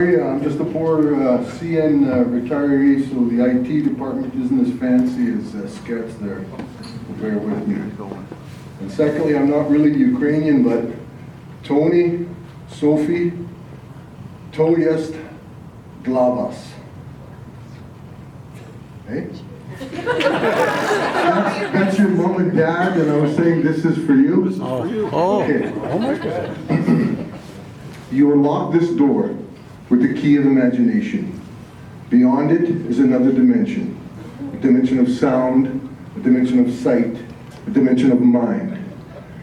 I'm just a poor CN retiree, so the IT department isn't as fancy as Sket's there. So bear with me. And secondly, I'm not really Ukrainian, but Tony, Sophie, to jest dla was. Hey? That's your mom and dad, and I was saying this is for you? This is for you. Oh, okay. Oh my God. You unlock this door with the key of imagination. Beyond it is another dimension. A dimension of sound, a dimension of sight, a dimension of mind.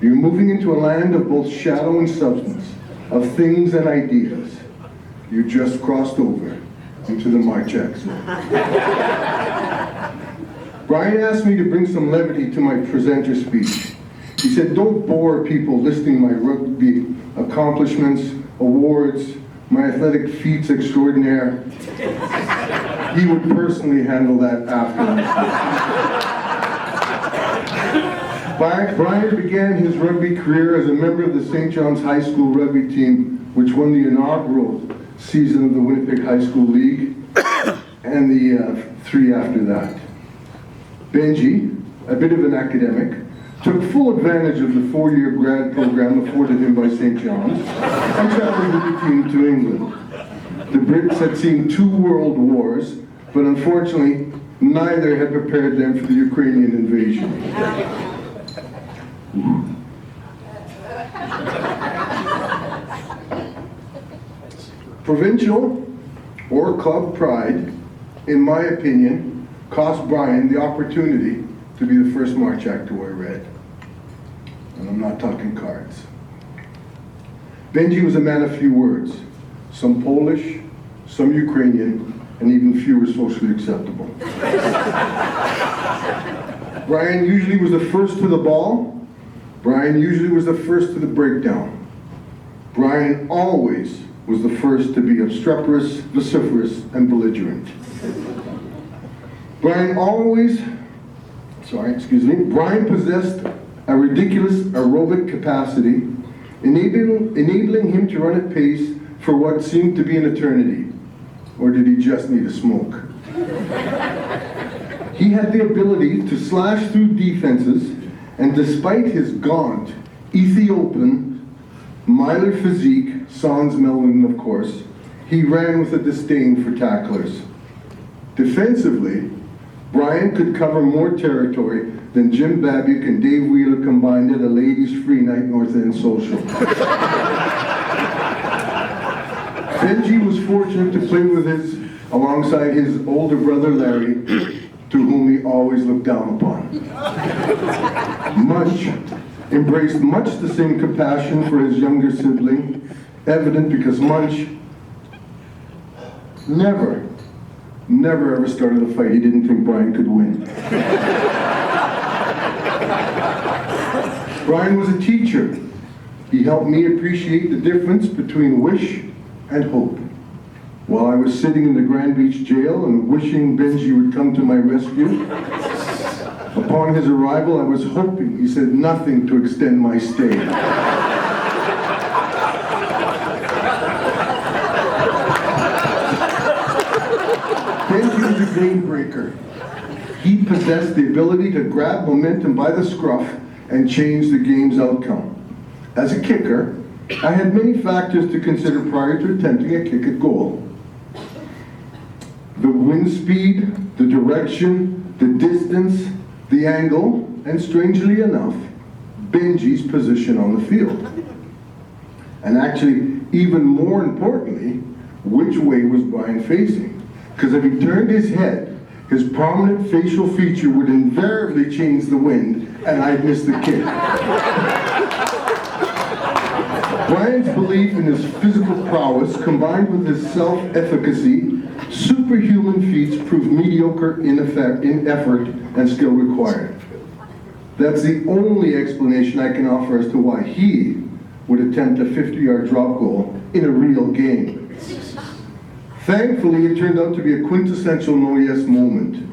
You're moving into a land of both shadow and substance, of things and ideas. You just crossed over into the Marchak zone. Brian asked me to bring some levity to my presenter speech. He said, don't bore people listing my rugby accomplishments, awards, my athletic feats extraordinaire. He would personally handle that after. Brian began his rugby career as a member of the St. John's High School rugby team, which won the inaugural season of the Winnipeg High School League, and the three after that. Benj, a bit of an academic, took full advantage of the 4-year grad program afforded him by St. John's and traveled with the team to England. The Brits had seen 2 world wars, but unfortunately, neither had prepared them for the Ukrainian invasion. Provincial or club pride, in my opinion, cost Brian the opportunity to be the first Marchak to wear red. And I'm not talking cards. Benji was a man of few words, some Polish, some Ukrainian, and even fewer socially acceptable. Brian usually was the first to the ball. Brian usually was the first to the breakdown. Brian always was the first to be obstreperous, vociferous, and belligerent. Brian possessed a ridiculous aerobic capacity, enabling him to run at pace for what seemed to be an eternity. Or did he just need a smoke? He had the ability to slash through defenses, and despite his gaunt, Ethiopian, miler physique, sans melanin of course, he ran with a disdain for tacklers. Defensively, Brian could cover more territory than Jim Babiak and Dave Wheeler combined at a ladies' free night North End social. Benji was fortunate to play alongside his older brother Larry, to whom he always looked down upon. Munch embraced much the same compassion for his younger sibling, evident because Munch never ever started a fight he didn't think Brian could win. Brian was a teacher. He helped me appreciate the difference between wish and hope. While I was sitting in the Grand Beach jail and wishing Benji would come to my rescue, upon his arrival I was hoping he said nothing to extend my stay. Benji was a game breaker. He possessed the ability to grab momentum by the scruff and change the game's outcome. As a kicker, I had many factors to consider prior to attempting a kick at goal. The wind speed, the direction, the distance, the angle, and strangely enough, Benji's position on the field. And actually, even more importantly, which way was Brian facing? Because if he turned his head, his prominent facial feature would invariably change the wind, and I'd miss the kick. Brian's belief in his physical prowess, combined with his self-efficacy, superhuman feats proved mediocre in effort and skill required. That's the only explanation I can offer as to why he would attempt a 50-yard drop goal in a real game. Thankfully, it turned out to be a quintessential no-yes moment.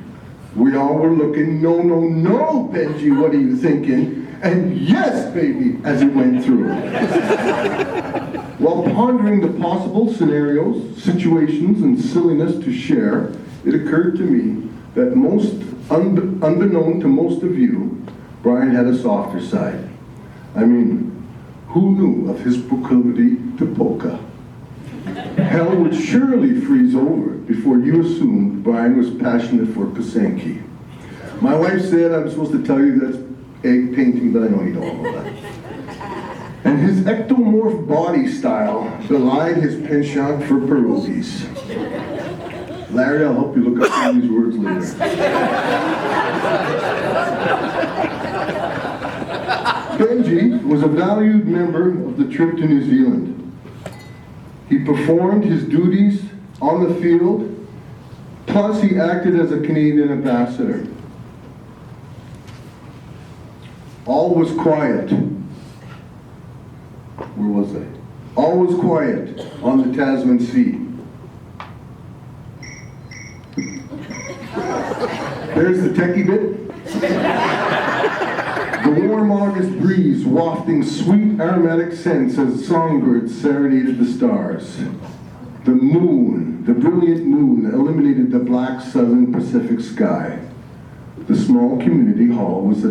We all were looking, no, Benji, what are you thinking? And yes, baby, as it went through. While pondering the possible scenarios, situations, and silliness to share, it occurred to me that unbeknown to most of you, Brian had a softer side. I mean, who knew of his proclivity to polka? Hell would surely freeze over before you assumed Brian was passionate for Kosenki. My wife said I'm supposed to tell you that's egg painting, but I know you don't know that. And his ectomorph body style belied his penchant for pierogies. Larry, I'll help you look up some of these words later. Benji was a valued member of the trip to New Zealand. He performed his duties on the field, plus he acted as a Canadian ambassador. All was quiet. Where was I? All was quiet on the Tasman Sea. There's the techie bit. The warm August breeze wafting sweet aromatic scents as songbirds serenaded the stars. The moon, the brilliant moon, illuminated the black southern Pacific sky. The small community hall was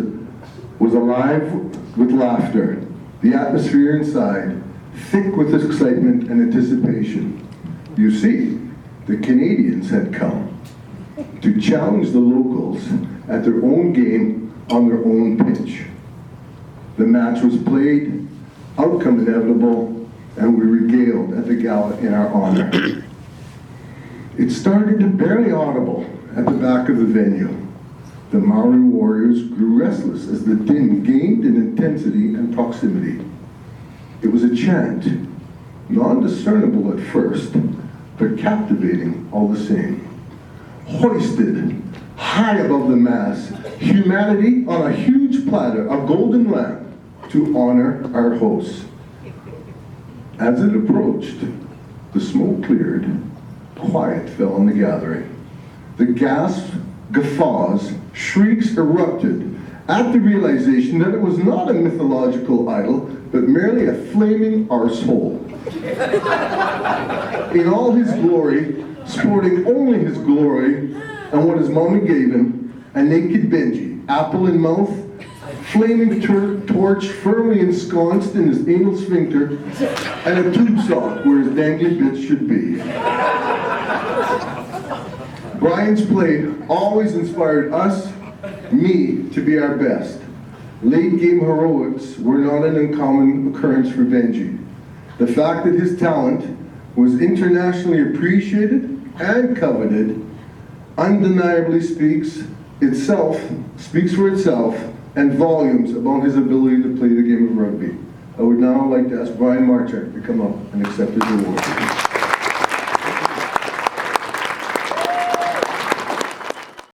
alive with laughter. The atmosphere inside, thick with excitement and anticipation. You see, the Canadians had come to challenge the locals at their own game on their own pitch. The match was played, outcome inevitable, and we regaled at the gala in our honor. It started barely audible at the back of the venue. The Maori warriors grew restless as the din gained in intensity and proximity. It was a chant, non-discernible at first, but captivating all the same. Hoisted high above the mass, humanity on a huge platter, a golden lamp, to honor our hosts. As it approached, the smoke cleared, quiet fell on the gathering. The gasps, guffaws, shrieks erupted at the realization that it was not a mythological idol, but merely a flaming arsehole. In all his glory, sporting only his glory and what his mommy gave him, a naked Benji, apple in mouth, flaming torch firmly ensconced in his anal sphincter, and a tube sock where his dangly bits should be. Brian's play always inspired us, me, to be our best. Late game heroics were not an uncommon occurrence for Benji. The fact that his talent was internationally appreciated and coveted undeniably speaks for itself and volumes about his ability to play the game of rugby. I would now like to ask Brian Marchak to come up and accept his award.